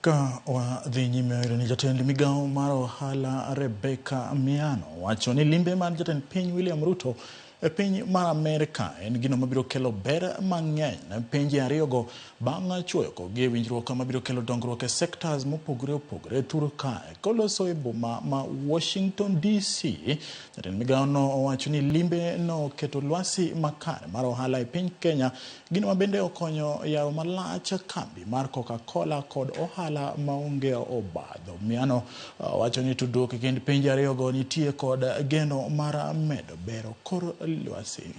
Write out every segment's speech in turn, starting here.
Ka wa dhi nyime ni jatend migao mar ohala Rebevva Miano wacho ni limbe mar jatend piny William Ruto e piny mar Amerka en gino mabiro kelo ber mang'eny ne pinje ariyogo bang' chwoyo kogi winjruok mabiro kelo dongruok e sectors mopogore opogore thur kae. Koloso e boma ma Washington DC, jatend migao no owacho ni limbe no keto lwasi makare mar ohala e piny Kenya, gino mabende okonyo yawo malach kambi mar Coca-Cola kod ohala maonge obadho. Miano wacho ni tudruok e kind pinje ariyogo nitie kod geno mar medo bero kor lwasi.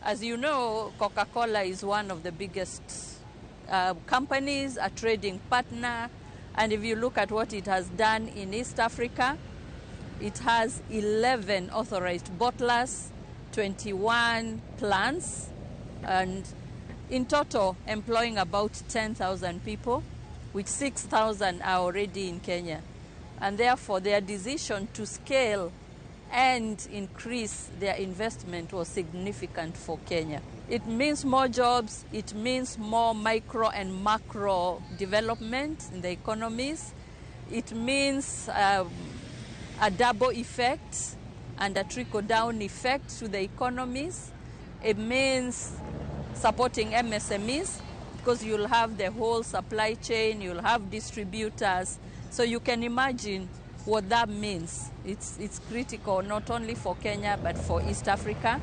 As you know, Coca-Cola is one of the biggest companies, a trading partner, and if you look at what it has done in East Africa, it has 11 authorized bottlers, 21 plants, and in total employing about 10,000 people, which 6,000 are already in Kenya. And therefore their decision to scale and increase their investment was significant for Kenya. It means more jobs, it means more micro and macro development in the economies. It means a double effect and a trickle-down effect to the economies. It means supporting MSMEs because you'll have the whole supply chain, you'll have distributors. So you can imagine what that means. It's critical not only for Kenya but for East Africa.